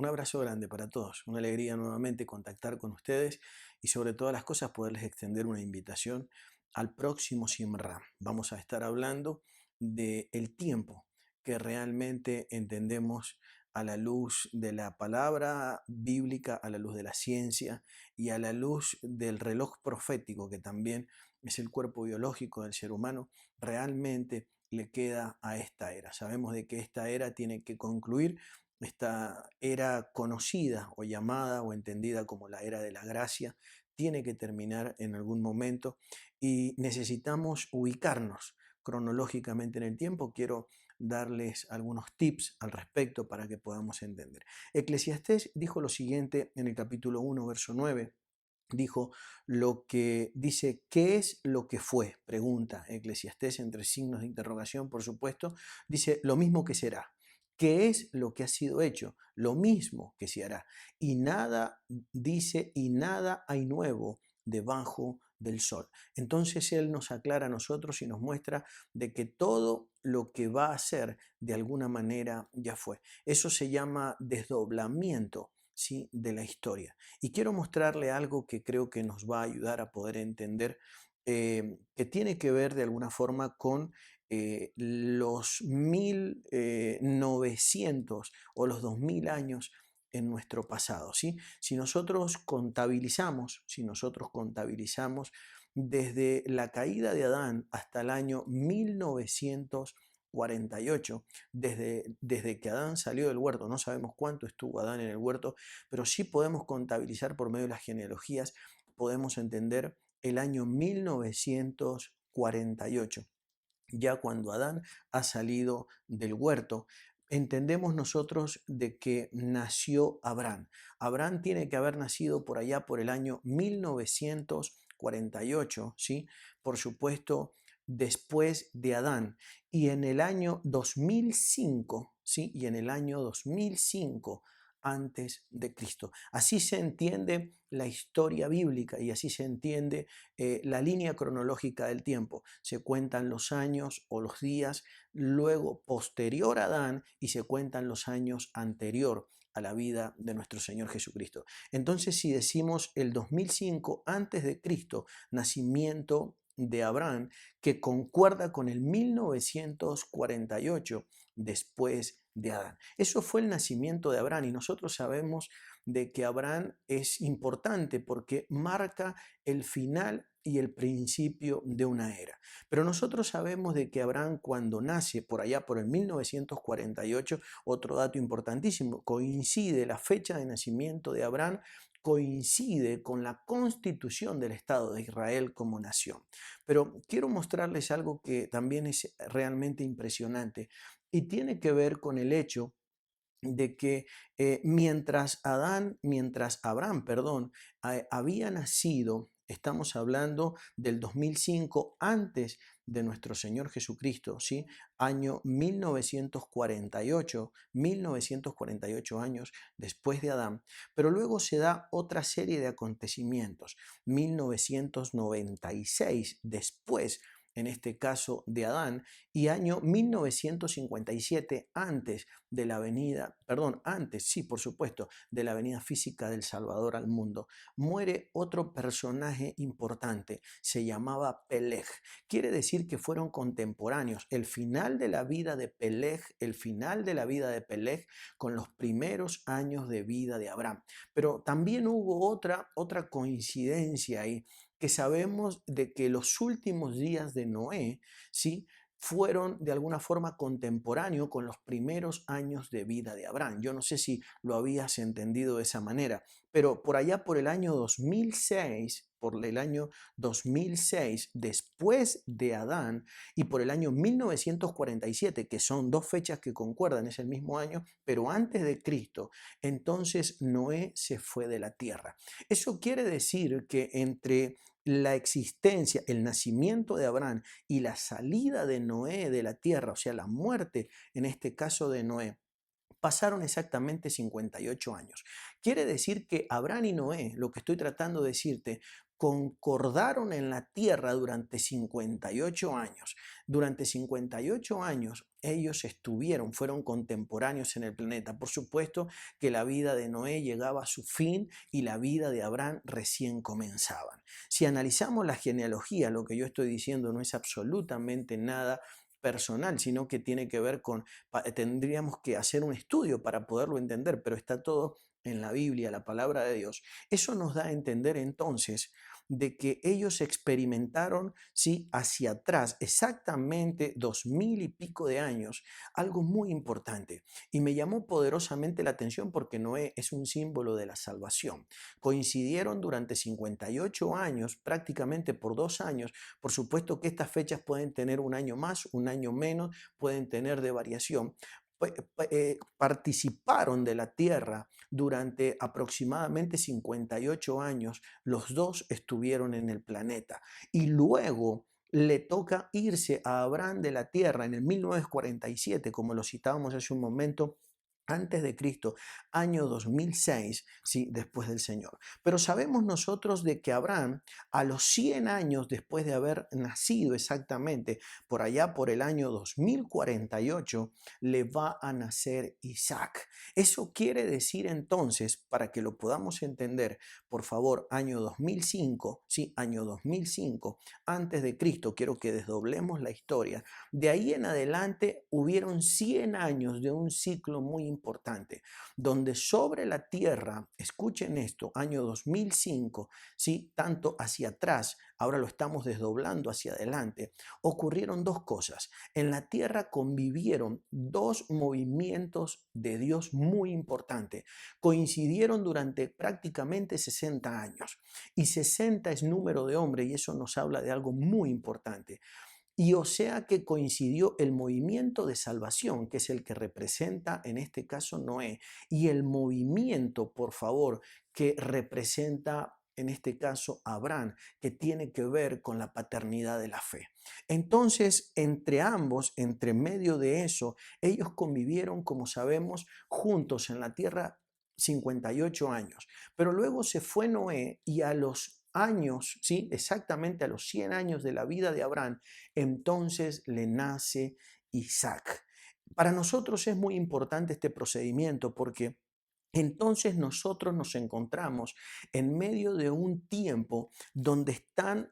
Un abrazo grande para todos. Una alegría nuevamente contactar con ustedes y sobre todas las cosas poderles extender una invitación al próximo Simra. Vamos a estar hablando del tiempo que realmente entendemos a la luz de la palabra bíblica, a la luz de la ciencia y a la luz del reloj profético, que también es el cuerpo biológico del ser humano, realmente le queda a esta era. Sabemos de que esta era tiene que concluir, esta era conocida o llamada o entendida como la era de la gracia, tiene que terminar en algún momento y necesitamos ubicarnos cronológicamente en el tiempo. Quiero darles algunos tips al respecto para que podamos entender. Eclesiastés dijo lo siguiente en el capítulo 1, verso 9. Dijo lo que dice, ¿qué es lo que fue? Pregunta Eclesiastés entre signos de interrogación, por supuesto. Dice, lo mismo que será. ¿Qué es lo que ha sido hecho? Lo mismo que se hará. Y nada, dice, y nada hay nuevo debajo del sol. Entonces Él nos aclara a nosotros y nos muestra de que todo lo que va a ser de alguna manera ya fue. Eso se llama desdoblamiento, ¿sí?, de la historia. Y quiero mostrarle algo que creo que nos va a ayudar a poder entender, que tiene que ver de alguna forma con los 1900 o los 2000 años en nuestro pasado, ¿sí? Si nosotros contabilizamos desde la caída de Adán hasta el año 1948, desde que Adán salió del huerto, no sabemos cuánto estuvo Adán en el huerto, pero sí podemos contabilizar por medio de las genealogías, podemos entender el año 1948, ya cuando Adán ha salido del huerto. Entendemos nosotros de que nació Abraham. Abraham tiene que haber nacido por allá por el año 1948, ¿sí? Por supuesto, después de Adán. Y en el año 2005, ¿sí? Y en el año 2005 antes de Cristo. Así se entiende la historia bíblica y así se entiende la línea cronológica del tiempo. Se cuentan los años o los días luego posterior a Adán y se cuentan los años anterior a la vida de nuestro Señor Jesucristo. Entonces, si decimos el 2005 antes de Cristo, nacimiento de Abraham, que concuerda con el 1948 después de Adán. Eso fue el nacimiento de Abraham y nosotros sabemos de que Abraham es importante porque marca el final y el principio de una era. Pero nosotros sabemos de que Abraham, cuando nace por allá por el 1948, otro dato importantísimo, coincide la fecha de nacimiento de Abraham, coincide con la constitución del Estado de Israel como nación. Pero quiero mostrarles algo que también es realmente impresionante y tiene que ver con el hecho de que mientras Abraham, perdón, había nacido, estamos hablando del 2005 antes de nuestro Señor Jesucristo, ¿sí? Año 1948 años después de Adán, pero luego se da otra serie de acontecimientos, 1996 después, en este caso de Adán, y año 1957 antes de la venida, perdón, antes, sí, por supuesto, de la venida física del Salvador al mundo, muere otro personaje importante, se llamaba Peleg. Quiere decir que fueron contemporáneos. El final de la vida de Peleg, el final de la vida de Peleg con los primeros años de vida de Abraham. Pero también hubo otra coincidencia ahí, que sabemos de que los últimos días de Noé, ¿sí?, fueron de alguna forma contemporáneos con los primeros años de vida de Abraham. Yo no sé si lo habías entendido de esa manera, pero por allá por el año 2006, después de Adán, y por el año 1947, que son dos fechas que concuerdan, es el mismo año, pero antes de Cristo, entonces Noé se fue de la tierra. Eso quiere decir que entre la existencia, el nacimiento de Abraham y la salida de Noé de la tierra, o sea, la muerte en este caso de Noé, pasaron exactamente 58 años. Quiere decir que Abraham y Noé, lo que estoy tratando de decirte, concordaron en la tierra durante 58 años. Durante 58 años ellos fueron contemporáneos en el planeta. Por supuesto que la vida de Noé llegaba a su fin y la vida de Abraham recién comenzaban. Si analizamos la genealogía, lo que yo estoy diciendo no es absolutamente nada personal, sino que tiene que ver con, tendríamos que hacer un estudio para poderlo entender, pero está todo en la Biblia, la palabra de Dios. Eso nos da a entender entonces de que ellos experimentaron, sí, hacia atrás, exactamente 2000 y pico de años, algo muy importante. Y me llamó poderosamente la atención porque Noé es un símbolo de la salvación. Coincidieron durante 58 años, prácticamente por 2 años. Por supuesto que estas fechas pueden tener un año más, un año menos, pueden tener de variación. Participaron de la tierra durante aproximadamente 58 años, los dos estuvieron en el planeta y luego le toca irse a Abraham de la tierra en el 1947, como lo citábamos hace un momento, antes de Cristo, año 2006, sí, después del Señor. Pero sabemos nosotros de que Abraham, a los 100 años después de haber nacido exactamente, por allá por el año 2048, le va a nacer Isaac. Eso quiere decir entonces, para que lo podamos entender, por favor, año 2005, sí, año 2005, antes de Cristo, quiero que desdoblemos la historia. De ahí en adelante hubieron 100 años de un ciclo muy importante, donde sobre la tierra, escuchen esto, año 2005, sí, tanto hacia atrás, ahora lo estamos desdoblando hacia adelante, ocurrieron dos cosas. En la tierra convivieron dos movimientos de Dios muy importantes. Coincidieron durante prácticamente 60 años. Y 60 es número de hombre y eso nos habla de algo muy importante. Y o sea que coincidió el movimiento de salvación, que es el que representa en este caso Noé, y el movimiento, por favor, que representa en este caso Abraham, que tiene que ver con la paternidad de la fe. Entonces, entre ambos, entre medio de eso, ellos convivieron, como sabemos, juntos en la tierra 58 años. Pero luego se fue Noé y a los años, sí, exactamente a los 100 años de la vida de Abraham, entonces le nace Isaac. Para nosotros es muy importante este procedimiento porque entonces nosotros nos encontramos en medio de un tiempo donde están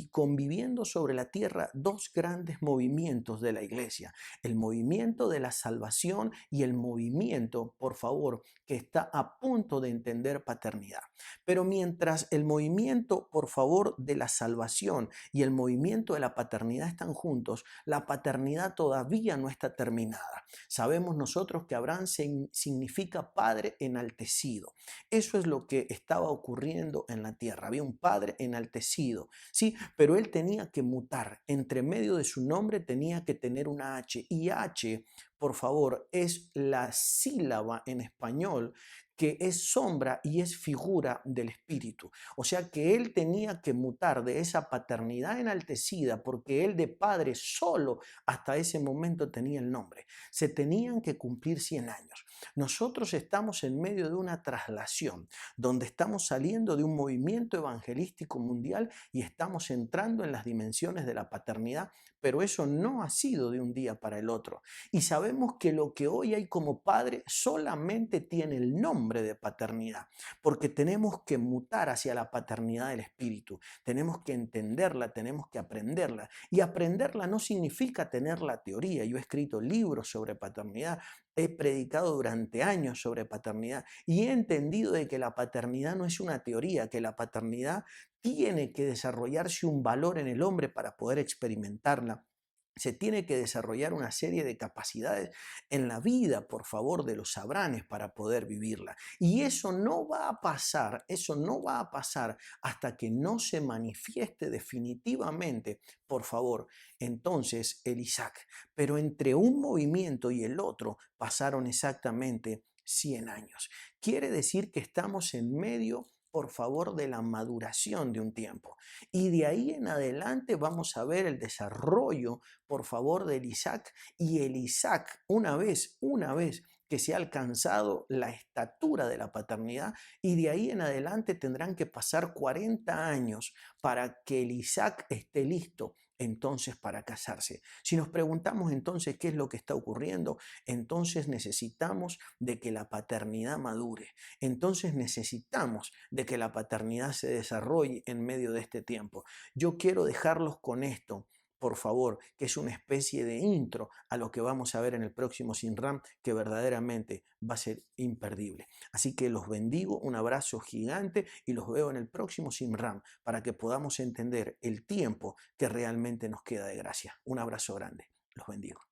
conviviendo sobre la tierra dos grandes movimientos de la iglesia, el movimiento de la salvación y el movimiento, por favor, que está a punto de entender paternidad. Pero mientras el movimiento, por favor, de la salvación y el movimiento de la paternidad están juntos, la paternidad todavía no está terminada. Sabemos nosotros que Abraham significa padre enaltecido. Eso es lo que estaba ocurriendo en la tierra. Había un padre enaltecido, ¿sí? Pero él tenía que mutar. Entre medio de su nombre tenía que tener una H. Y H, por favor, es la sílaba en español que es sombra y es figura del Espíritu. O sea que él tenía que mutar de esa paternidad enaltecida porque él de padre solo hasta ese momento tenía el nombre. Se tenían que cumplir 100 años. Nosotros estamos en medio de una traslación, donde estamos saliendo de un movimiento evangelístico mundial y estamos entrando en las dimensiones de la paternidad, pero eso no ha sido de un día para el otro. Y sabemos que lo que hoy hay como padre solamente tiene el nombre de paternidad, porque tenemos que mutar hacia la paternidad del Espíritu. Tenemos que entenderla, tenemos que aprenderla. Y aprenderla no significa tener la teoría. Yo he escrito libros sobre paternidad, he predicado durante años sobre paternidad y he entendido de que la paternidad no es una teoría, que la paternidad tiene que desarrollarse un valor en el hombre para poder experimentarla. Se tiene que desarrollar una serie de capacidades en la vida, por favor, de los Abrahanes para poder vivirla. Y eso no va a pasar, eso no va a pasar hasta que no se manifieste definitivamente, por favor, entonces el Isaac. Pero entre un movimiento y el otro pasaron exactamente 100 años. Quiere decir que estamos en medio, por favor, de la maduración de un tiempo. Y de ahí en adelante vamos a ver el desarrollo, por favor, del Isaac. Y el Isaac, una vez que se ha alcanzado la estatura de la paternidad y de ahí en adelante tendrán que pasar 40 años para que el Isaac esté listo entonces para casarse. Si nos preguntamos entonces qué es lo que está ocurriendo, entonces necesitamos de que la paternidad madure. Entonces necesitamos de que la paternidad se desarrolle en medio de este tiempo. Yo quiero dejarlos con esto, por favor, que es una especie de intro a lo que vamos a ver en el próximo Sinram, que verdaderamente va a ser imperdible. Así que los bendigo, un abrazo gigante y los veo en el próximo Sinram para que podamos entender el tiempo que realmente nos queda de gracia. Un abrazo grande. Los bendigo.